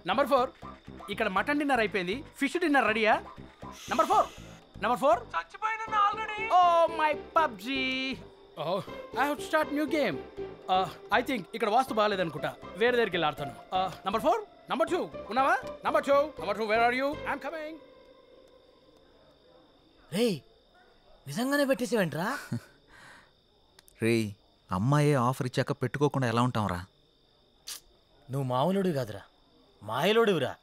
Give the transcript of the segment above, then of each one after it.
Number 4 ఇక్కడ mutton dinner అయిపోయింది, fish dinner రెడీయా? నంబర్ 4 చచ్చిపోయినా already. Oh my PUBG. I have to start new game. I think ఇక్కడ వాస్తు బాగాలేదనుకుంటా, వేరే దగ్గరికి వెళ్ళి ఆడతాను. నంబర్ 4 నంబర్ 2 ఉన్నావా? Number 2 where are you? I'm coming. రే నిజంగానే పెట్టేసేవేంట్రా? రే అమ్మాయే ఆఫర్ ఇచ్చాక పెట్టుకోకుండా ఎలా ఉంటావురా? నువ్వు మామూలుడివి కాదురా, మాయలోడివిరా.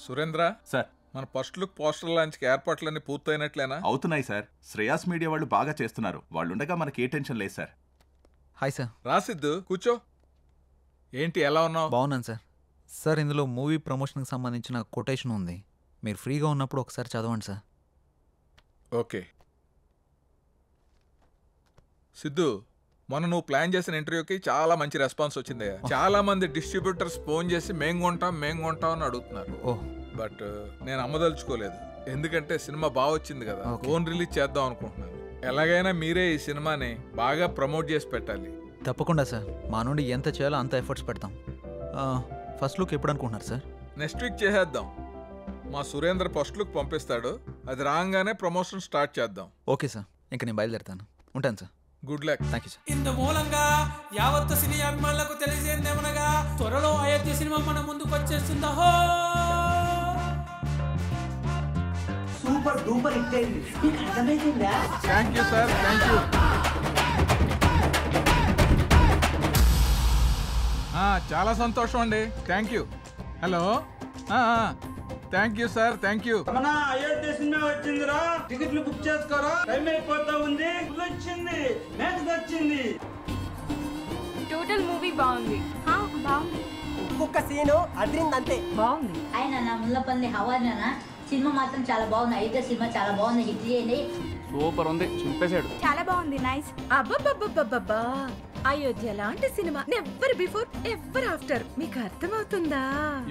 సురేంద్ర సార్, మన ఫస్ట్ లుక్ పోస్టర్ లాంచ్కి ఏర్పాట్లన్నీ పూర్తయినట్లేనా? అవుతున్నాయి సార్. శ్రేయాస్ మీడియా వాళ్ళు బాగా చేస్తున్నారు. వాళ్ళుండగా మనకి ఏ టెన్షన్ లేదు సార్. Hi sir. రాసిద్దు కూర్చో. ఏంటి ఎలా ఉన్నావు? బాగున్నాను సార్. సార్ ఇందులో మూవీ ప్రమోషన్కి సంబంధించిన కొటేషన్ ఉంది, మీరు ఫ్రీగా ఉన్నప్పుడు ఒకసారి చదవండి సార్. ఓకే సిద్ధు, మొన్న నువ్వు ప్లాన్ చేసిన ఇంటర్వ్యూకి చాలా మంచి రెస్పాన్స్ వచ్చింది. చాలా మంది డిస్ట్రిబ్యూటర్స్ ఫోన్ చేసి మేం కొంటాం అని అడుగుతున్నారు. బట్ నేను అమ్మదలుచుకోలేదు, ఎందుకంటే సినిమా బాగా వచ్చింది కదా, ఫోన్ రిలీజ్ చేద్దాం అనుకుంటున్నాను. ఎలాగైనా మీరే ఈ సినిమాని బాగా ప్రమోట్ చేసి పెట్టాలి. తప్పకుండా సార్, మా నుండి ఎంత చేయాలో అంత ఎఫర్ట్స్ పెడతాం. ఫస్ట్ లుక్ ఎప్పుడు అనుకుంటున్నారు సార్? నెక్స్ట్ వీక్ చేసేద్దాం. మా సురేంద్ర ఫస్ట్ లుక్ పంపిస్తాడు, అది రాగానే ప్రమోషన్ స్టార్ట్ చేద్దాం. ఓకే సార్, ఇంకా నేను బయలుదేరుతాను. ఉంటాను sir. Good luck. Thank you sir. ఇందు మూలంగా యావత్ సినీ అభిమానులకు తెలియజేయమనగా త్వరలో అయోధ్య సినిమా మన ముందుకు వచ్చేస్తుందా. సూపర్ డూపర్ హిట్ అయింది. మీకు అర్థమైందా? Thank you sir, thank you. చాలా సంతోషం అండి, thank you. Hello, thank you sir, thank you. మన అయోధ్య సినిమా వచ్చిందిరా, టికెట్లు బుక్ చేసుకోరా, టైం అయిపోతా ఉంది. వచ్చింది, మ్యాచ్ వచ్చింది. టోటల్ మూవీ బాగుంది. బాగుంది, ఒక్కొక్క సీను అదిరింది అంతే. బాగుంది. ఆయన నా ముల్లపల్లి హవానా సినిమా మాత్రం చాలా బాగుంది. అయోధ్య సినిమా చాలా బాగుంది, హిట్ చేయండి. సూపర్ ఉంది, చింపేశాడు. చాలా బాగుంది, నైస్. అబ్బబ్బబ్బబ్బబ్బా, అయోధ్య లాంటి cinema never before ever after. మీకు అర్థమవుతుందా?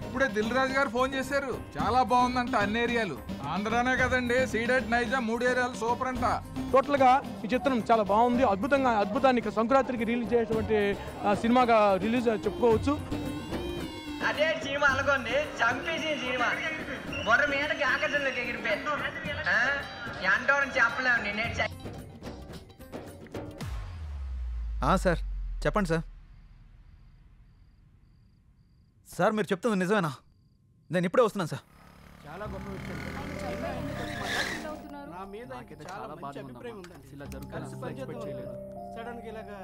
ఇప్పుడే దిల్ రాజు గారు ఫోన్ చేశారు, చాలా బాగుందంట అన్ని ఏరియాలు. ఆంధ్రానే కదండి, సీడెడ్ నైజా 3 ఏరియాలు సూపర్ అంట. టోటల్ గా ఈ చిత్రం చాలా బాగుంది, అద్భుతాన్ని సంక్రాంతికి రిలీజ్ చేసేటువంటి సినిమాగా రిలీజ్ చెప్పుకోవచ్చు. అదే సినిమా అనుకోండి, చంపేసి సినిమా బొర్ర మీదకి ఆకర్షణలోకి ఎగిరిపోయి ఎంతో చెప్పలేము. నేనే సార్ చెప్పండి సార్. సార్ మీరు చెప్తుంది నిజమేనా? నేను ఇప్పుడే వస్తున్నాను సార్. చాలా గొప్ప విషయం. నా మీద చాలా మంచి అభిప్రాయం ఉందండి. ఇలా జరుగుతుంది ఎక్స్పెక్ట్ చేయలేదు. సడన్ గా ఇలాగా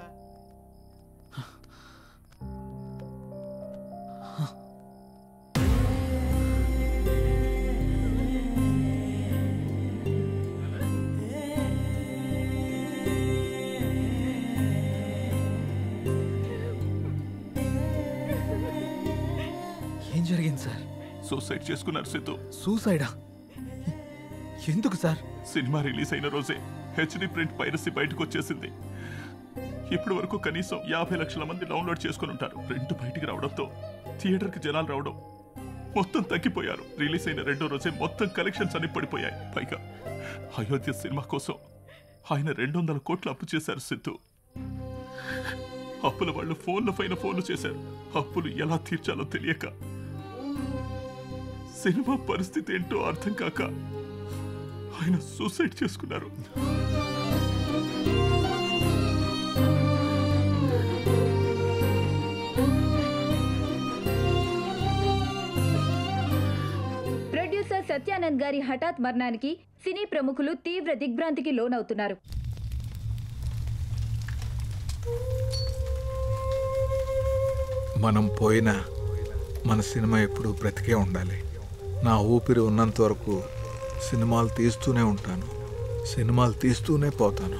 ఏం జరిగింది సార్? సూసైడ్ చేసుకున్నారు సిద్ధు. సూసైడా? ఎందుకు సార్? సినిమా రిలీజ్ అయిన రోజే హెచ్డి ప్రింట్ పైరసీ బయటకు వచ్చేసింది. ఇప్పటి వరకు కనీసం 50 లక్షల మంది డౌన్లోడ్ చేసుకుని ఉంటారు. ప్రింట్ బయటికి రావడంతో థియేటర్కి జనాలు రావడం మొత్తం తగ్గిపోయారు. రిలీజ్ అయిన 2వ రోజే మొత్తం కలెక్షన్స్ అన్ని పడిపోయాయి. పైగా అయోధ్య సినిమా కోసం ఆయన 200 కోట్లు అప్పు చేశారు సిద్ధు. అప్పుల వాళ్ళు ఫోన్ల పైన ఫోన్లు చేశారు. అప్పులు ఎలా తీర్చాలో తెలియక, సినిమా పరిస్థితి ఏంటో అర్థం కాక ఆయన సూసైడ్ చేసుకున్నారు. ప్రొడ్యూసర్ సత్యానంద్ గారి హఠాత్ మరణానికి సినీ ప్రముఖులు తీవ్ర దిగ్భ్రాంతికి లోనవుతున్నారు. మనం పోయినా మన సినిమా ఎప్పుడు బ్రతికే ఉండాలి. నా ఊపిరి ఉన్నంత వరకు సినిమాలు తీస్తూనే ఉంటాను, సినిమాలు తీస్తూనే పోతాను.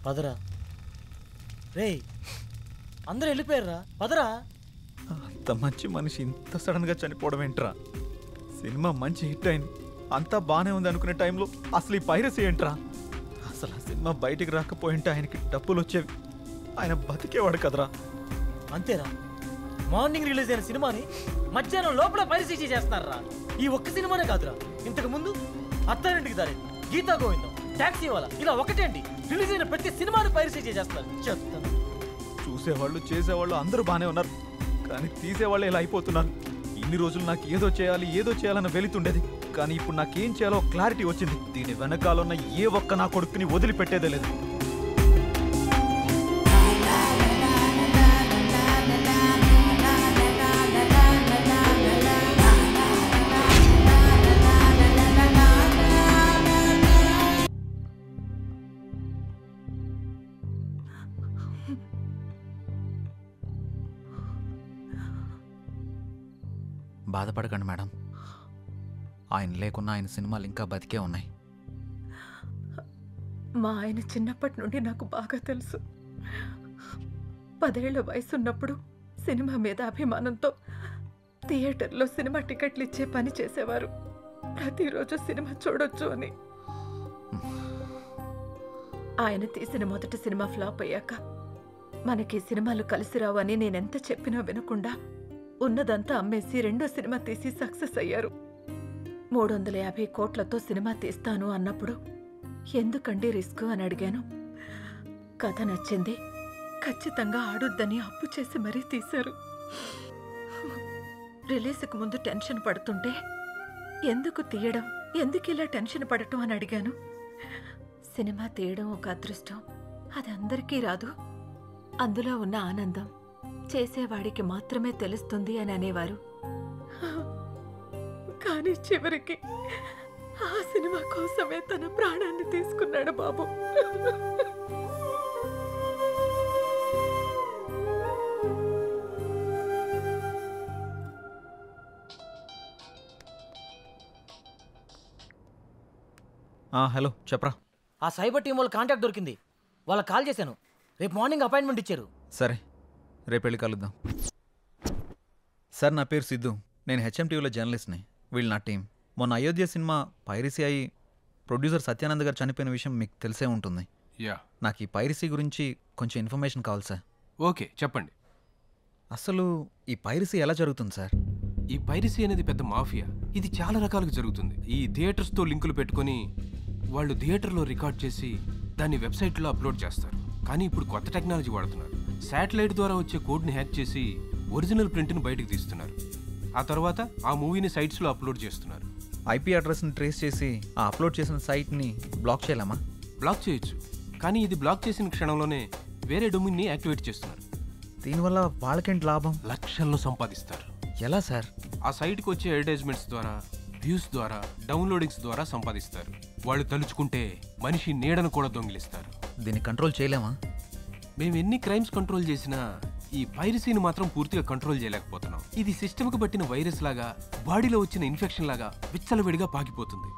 పదరా రే, అందరూ వెళ్ళిపోయారా? పదరా. అంత మంచి మనిషి ఇంత సడన్గా చనిపోవడం ఏంట్రా? సినిమా మంచి హిట్ అయింది, అంతా బాగానే ఉంది అనుకునే టైంలో అసలు ఈ పైరసీ ఏంట్రా? అసలు ఆ సినిమా బయటికి రాకపోయింటే ఆయనకి డబ్బులు వచ్చేవి, ఆయన బతికేవాడు కదరా. అంతేరా, మార్నింగ్ రిలీజ్ అయిన సినిమాని మధ్యాహ్నం లోపల పైరసీ చేస్తున్నారా? ఈ ఒక్క సినిమానే కాదురా, ఇంతకు ముందు అత్తారింటికి దారి, గీతా గోవిందం, టాక్సీ వాలా, ఇలా ఒకటేంటి రిలీజ్ అయిన ప్రతి సినిమాని పైరసీ చేస్తారు. చెప్తాను. చూసేవాళ్ళు చేసేవాళ్ళు అందరూ బాగానే ఉన్నారు, కానీ తీసేవాళ్ళు ఇలా అయిపోతున్నారు. ఇన్ని రోజులు నాకు ఏదో చేయాలన్న వెళుతుండేది, కానీ ఇప్పుడు నాకేం చేయాలో క్లారిటీ వచ్చింది. దీని వెనకాలన్న ఏ ఒక్క నా కొడుకుని వదిలిపెట్టేదే లేదు. బాధపడకండి మేడం, ఆయన లేకున్నా ఆయన సినిమాలు ఇంకా బతికే ఉన్నాయి. మా ఆయన చిన్నప్పటి నుండి నాకు బాగా తెలుసు. 10 ఏళ్ల వయసున్నప్పుడు సినిమా మీద అభిమానంతో థియేటర్లో సినిమా టికెట్లు ఇచ్చే పని చేసేవారు. ప్రతిరోజు సినిమా చూడొచ్చు అని. ఆయన తీసిన మొదటి సినిమా ఫ్లాప్ అయ్యాక మనకి సినిమాలు కలిసి రావు అని నేనెంత చెప్పినా వినకుండా ఉన్నదంతా అమ్మేసి రెండో సినిమా తీసి సక్సెస్ అయ్యారు. 350 కోట్లతో సినిమా తీస్తాను అన్నప్పుడు ఎందుకండి రిస్క్ అని అడిగాను. కథ నచ్చింది, ఖచ్చితంగా ఆడుద్దని అప్పు చేసి మరీ తీశారు. రిలీజ్కి ముందు టెన్షన్ పడుతుంటే ఎందుకు తీయడం, ఎందుకు ఇలా టెన్షన్ పడటం అని అడిగాను. సినిమా తీయడం ఒక అదృష్టం, అది అందరికీ రాదు. అందులో ఉన్న ఆనందం చేసేవాడికి మాత్రమే తెలుస్తుంది అని అనేవారు. కానీ చివరికి ఆ సినిమా కోసమే తన ప్రాణాన్ని తీసుకున్నాడు బాబు. హలో చెప్పరా. ఆ సైబర్ టీం వాళ్ళ కాంటాక్ట్ దొరికింది, వాళ్ళకి కాల్ చేశాను. రేపు మార్నింగ్ అపాయింట్మెంట్ ఇచ్చారు. సరే, రేపు వెళ్ళి కలుద్దాం. సార్, నా పేరు సిద్ధు, నేను హెచ్ఎంటీవీలో జర్నలిస్ట్ని. వీళ్ళు నా టీం. మొన్న అయోధ్య సినిమా పైరసీ అయ్యి ప్రొడ్యూసర్ సత్యానంద్ గారు చనిపోయిన విషయం మీకు తెలిసే ఉంటుంది. నాకు ఈ పైరసీ గురించి కొంచెం ఇన్ఫర్మేషన్ కావాలి సార్. ఓకే, చెప్పండి. అసలు ఈ పైరసీ ఎలా జరుగుతుంది సార్? ఈ పైరసీ అనేది పెద్ద మాఫియా. ఇది చాలా రకాలుగా జరుగుతుంది. ఈ థియేటర్స్తో లింకులు పెట్టుకొని వాళ్ళు థియేటర్లో రికార్డ్ చేసి దాన్ని వెబ్సైట్లో అప్లోడ్ చేస్తారు. కానీ ఇప్పుడు కొత్త టెక్నాలజీ వాడుతున్నారు. శాటిలైట్ ద్వారా వచ్చే కోడ్ని హ్యాక్ చేసి ఒరిజినల్ ప్రింట్ని బయటకు తీస్తున్నారు. ఆ తర్వాత ఆ మూవీని సైట్స్లో అప్లోడ్ చేస్తున్నారు. ఐపీ అడ్రస్ని ట్రేస్ చేసి ఆ అప్లోడ్ చేసిన సైట్ని బ్లాక్ చేయలేమా? బ్లాక్ చేయొచ్చు, కానీ ఇది బ్లాక్ చేసిన క్షణంలోనే వేరే డొమైన్ని యాక్టివేట్ చేస్తున్నారు. దీనివల్ల వాళ్ళకేంటి లాభం? లక్షల్లో సంపాదిస్తారు. ఎలా సార్? ఆ సైట్కి వచ్చే అడ్వర్టైజ్మెంట్స్ ద్వారా, వ్యూస్ ద్వారా, డౌన్లోడింగ్స్ ద్వారా సంపాదిస్తారు. వాళ్ళు తలుచుకుంటే మనిషి నీడను కూడా దొంగిలిస్తారు. దీన్ని కంట్రోల్ చేయలేమా? మేము ఎన్ని క్రైమ్స్ కంట్రోల్ చేసినా ఈ పైరసీని మాత్రం పూర్తిగా కంట్రోల్ చేయలేకపోతున్నాం. ఇది సిస్టమ్కి పట్టిన వైరస్ లాగా, బాడీలో వచ్చిన ఇన్ఫెక్షన్ లాగా విచ్చలవిడిగా పాకిపోతుంది.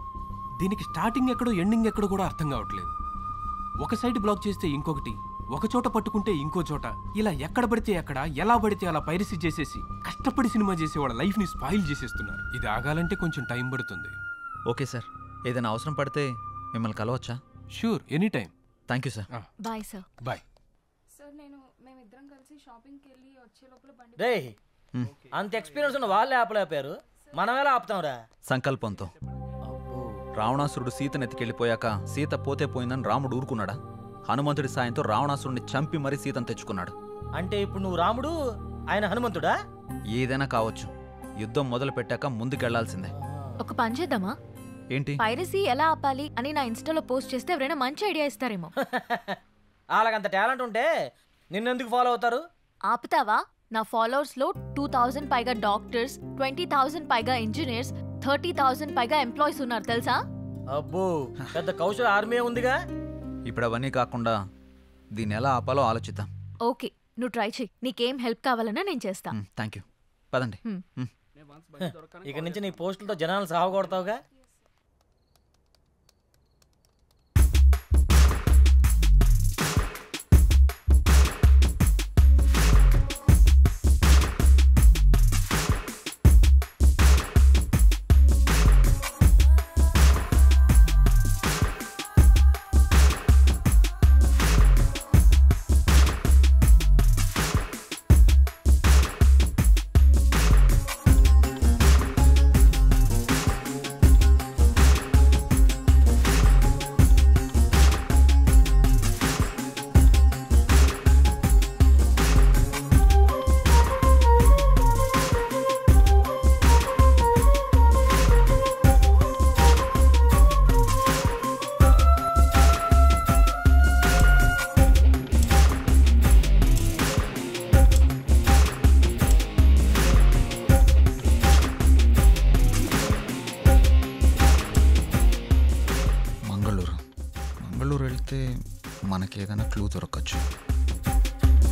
దీనికి స్టార్టింగ్ ఎక్కడో ఎండింగ్ ఎక్కడో కూడా అర్థం కావట్లేదు. ఒక సైట్ బ్లాక్ చేస్తే ఇంకొకటి, ఒక చోట పట్టుకుంటే ఇంకో చోట, ఇలా ఎక్కడ పడితే ఎక్కడ, ఎలా పడితే అలా పైరసీ చేసేసి కష్టపడి సినిమా చేసే వాళ్ళ లైఫ్ని స్పాయిల్ చేసేస్తున్నారు. ఇది ఆగాలంటే కొంచెం టైం పడుతుంది. ఓకే సార్, ఏదైనా అవసరం పడితే మిమ్మల్ని కలవచ్చా? Sure, any time. Thank you sir. Bye sir. Bye sir. మేమిద్దరం కలిసి షాపింగ్కి వెళ్ళి వచ్చే లోపల బండి. రే, అంత ఎక్స్పీరియన్స్ ఉన్న వాళ్ళే ఆపలేపారు, మనం ఎలా ఆపుతాంరా? సంకల్పంతో. రావణాసురుడు సీతను ఎత్తికెళ్ళిపోయాక సీత పోతే పోయిందని రాముడు ఊరుకున్నాడా? హనుమంతుడి సాయంతో రావణాసురుడిని చంపి మరీ సీతను తెచ్చుకున్నాడు. అంటే ఇప్పుడు నువ్వు రాముడు, ఆయన హనుమంతుడా? ఏదైనా కావచ్చు, యుద్ధం మొదలు పెట్టాక ముందుకెళ్లాల్సిందే. ఒక పని చేద్దామా? ఏంటి? పైరసీ ఎలా ఆపాలి అని నా ఇన్స్టాలో పోస్ట్ చేస్తే ఎవరైనా మంచి ఐడియా ఇస్తారేమో. అలాగంత టాలెంట్ ఉంటే నిన్నెందుకు ఫాలో అవుతారు? ఆపుతావా? నా ఫాలోవర్స్ లో 2000 పైగా డాక్టర్స్, 20,000 పైగా ఇంజనీర్స్, 30,000 పైగా ఎంప్లాయీస్ ఉన్నారు తెలుసా? అబ్బో, పెద్ద కౌశల ఆర్మీ ఉందిగా. ఇప్పుడు అవన్నీ కాకుండా దీన్ని ఎలా ఆపాలో ఆలోచిద్దాం. ఓకే, నువ్వు ట్రై చెయ్యి. నీకేం హెల్ప్ కావాలన్నా నేను చేస్తా. Thank you. పదండి. ఇక నుంచి నీ పోస్టులతో జనాలు సాగొడతావుగా. మనకి ఏదైనా క్లూ దొరకచ్చు.